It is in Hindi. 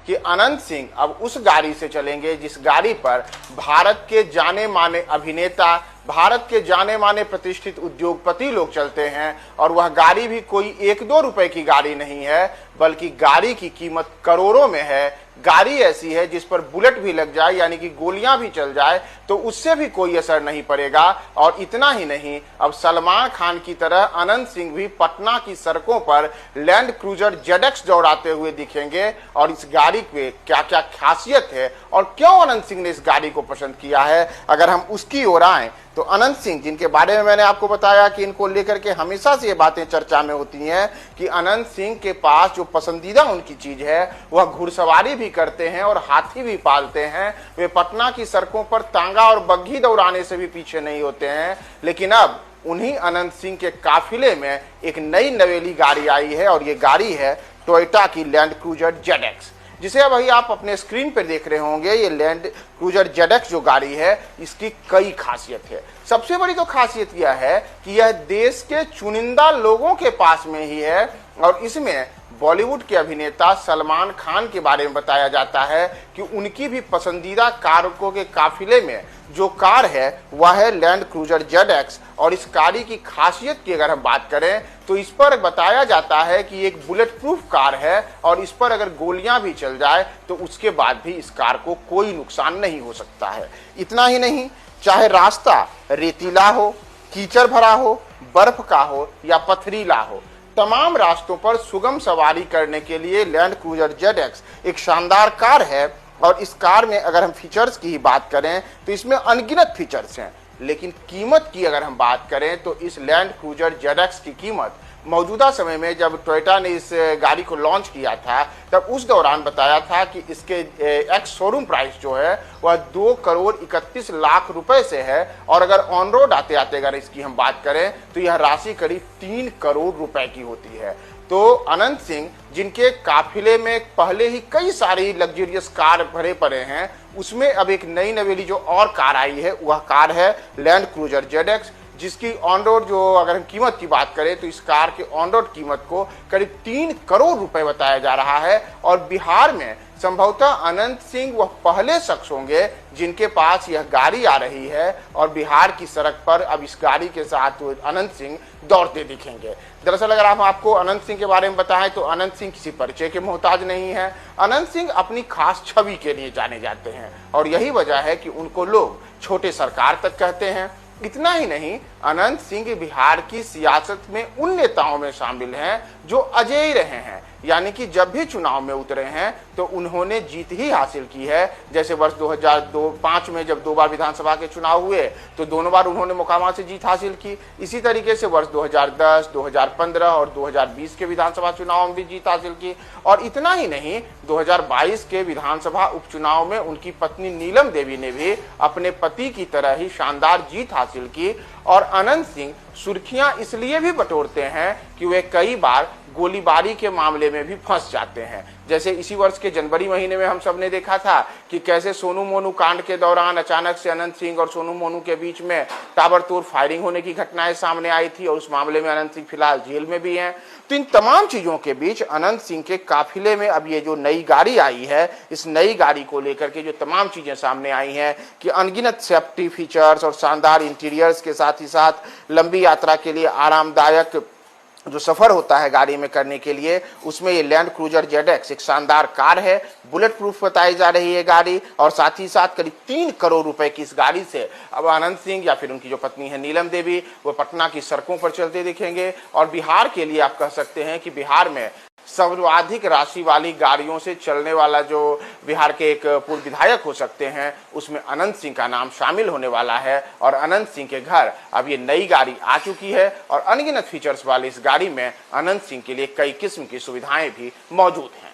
कि अनंत सिंह अब उस गाड़ी से चलेंगे जिस गाड़ी पर भारत के जाने माने अभिनेता, भारत के जाने माने प्रतिष्ठित उद्योगपति लोग चलते हैं। और वह गाड़ी भी कोई 1-2 रुपए की गाड़ी नहीं है, बल्कि गाड़ी की कीमत करोड़ों में है। गाड़ी ऐसी है जिस पर बुलेट भी लग जाए, यानी कि गोलियां भी चल जाए, तो उससे भी कोई असर नहीं पड़ेगा। और इतना ही नहीं, अब सलमान खान की तरह अनंत सिंह भी पटना की सड़कों पर लैंड क्रूजर जेडएक्स दौड़ाते हुए दिखेंगे। और इस गाड़ी पे क्या क्या खासियत है और क्यों अनंत सिंह ने इस गाड़ी को पसंद किया है, अगर हम उसकी ओर आए तो अनंत सिंह, जिनके बारे में मैंने आपको बताया कि इनको लेकर के हमेशा से ये बातें चर्चा में होती हैं कि अनंत सिंह के पास जो पसंदीदा उनकी चीज है वह घुड़सवारी भी करते हैं और हाथी भी पालते हैं। वे पटना की सड़कों पर तांगा और बग्घी दौड़ाने से भी पीछे नहीं होते हैं। लेकिन अब उन्हीं अनंत सिंह के काफिले में एक नई नवेली गाड़ी आई है और ये गाड़ी है टोयोटा की लैंड क्रूजर जेडएक्स, जिसे अब अभी आप अपने स्क्रीन पर देख रहे होंगे। ये लैंड क्रूजर जेडएक्स जो गाड़ी है, इसकी कई खासियत है। सबसे बड़ी तो खासियत यह है कि यह देश के चुनिंदा लोगों के पास में ही है और इसमें बॉलीवुड के अभिनेता सलमान खान के बारे में बताया जाता है कि उनकी भी पसंदीदा कारों के काफिले में जो कार है वह है लैंड क्रूजर जेडएक्स। और इस गाड़ी की खासियत की अगर हम बात करें तो इस पर बताया जाता है कि एक बुलेट प्रूफ कार है और इस पर अगर गोलियां भी चल जाए तो उसके बाद भी इस कार को कोई नुकसान नहीं हो सकता है। इतना ही नहीं, चाहे रास्ता रेतीला हो, कीचड़ भरा हो, बर्फ का हो या पथरीला हो, तमाम रास्तों पर सुगम सवारी करने के लिए लैंड क्रूजर जेडएक्स एक शानदार कार है। और इस कार में अगर हम फीचर्स की ही बात करें तो इसमें अनगिनत फीचर्स हैं, लेकिन कीमत की अगर हम बात करें तो इस लैंड क्रूजर जेडएक्स की कीमत मौजूदा समय में, जब टोयोटा ने इस गाड़ी को लॉन्च किया था तब उस दौरान बताया था कि इसके एक्स शोरूम प्राइस जो है वह 2,31,00,000 रुपए से है। और अगर ऑन रोड आते आते अगर इसकी हम बात करें तो यह राशि करीब 3 करोड़ रुपए की होती है। तो अनंत सिंह, जिनके काफिले में पहले ही कई सारी लग्जरियस कार भरे पड़े हैं, उसमें अब एक नई नवेली जो और कार आई है वह कार है लैंड क्रूजर जेडएक्स, जिसकी ऑन रोड जो अगर हम कीमत की बात करें तो इस कार के ऑन रोड कीमत को करीब 3 करोड़ रुपए बताया जा रहा है। और बिहार में संभवतः अनंत सिंह वह पहले शख्स होंगे जिनके पास यह गाड़ी आ रही है और बिहार की सड़क पर अब इस गाड़ी के साथ अनंत सिंह दौड़ते दिखेंगे। दरअसल अगर हम आपको अनंत सिंह के बारे में बताएं तो अनंत सिंह किसी परिचय के मोहताज नहीं है। अनंत सिंह अपनी खास छवि के लिए जाने जाते हैं और यही वजह है कि उनको लोग छोटे सरकार तक कहते हैं। इतना ही नहीं, अनंत सिंह बिहार की सियासत में उन नेताओं में शामिल हैं जो अजेय रहे हैं, यानी कि जब भी चुनाव में उतरे हैं तो उन्होंने जीत ही हासिल की है। जैसे वर्ष 2005 में जब 2 बार विधानसभा के चुनाव हुए तो दोनों बार उन्होंने मोकामा से जीत हासिल की। इसी तरीके से वर्ष 2010, 2015 और 2020 के विधानसभा चुनाव में भी जीत हासिल की। और इतना ही नहीं, 2022 के विधानसभा उपचुनाव में उनकी पत्नी नीलम देवी ने भी अपने पति की तरह ही शानदार जीत हासिल की। और अनंत सिंह सुर्खियां इसलिए भी बटोरते हैं कि वे कई बार गोलीबारी के मामले में भी फंस जाते हैं। जैसे इसी वर्ष के जनवरी महीने में हम सब ने देखा था कि कैसे सोनू मोनू कांड के दौरान अचानक से अनंत सिंह और सोनू मोनू के बीच में ताबड़तोड़ फायरिंग होने की घटनाएं सामने आई थी और उस मामले में अनंत सिंह फिलहाल जेल में भी हैं। तो इन तमाम चीजों के बीच अनंत सिंह के काफिले में अब ये जो नई गाड़ी आई है, इस नई गाड़ी को लेकर के जो तमाम चीजें सामने आई हैं कि अनगिनत सेफ्टी फीचर्स और शानदार इंटीरियर्स के साथ ही साथ लंबी यात्रा के लिए आरामदायक जो सफर होता है गाड़ी में करने के लिए, उसमें ये लैंड क्रूजर जेडएक्स एक शानदार कार है। बुलेट प्रूफ बताई जा रही है गाड़ी और साथ ही साथ करीब 3 करोड़ रुपए की इस गाड़ी से अब अनंत सिंह या फिर उनकी जो पत्नी है नीलम देवी, वो पटना की सड़कों पर चलते दिखेंगे। और बिहार के लिए आप कह सकते हैं कि बिहार में सर्वाधिक राशि वाली गाड़ियों से चलने वाला जो बिहार के एक पूर्व विधायक हो सकते हैं, उसमें अनंत सिंह का नाम शामिल होने वाला है। और अनंत सिंह के घर अब ये नई गाड़ी आ चुकी है और अनगिनत फीचर्स वाली इस गाड़ी में अनंत सिंह के लिए कई किस्म की सुविधाएं भी मौजूद हैं।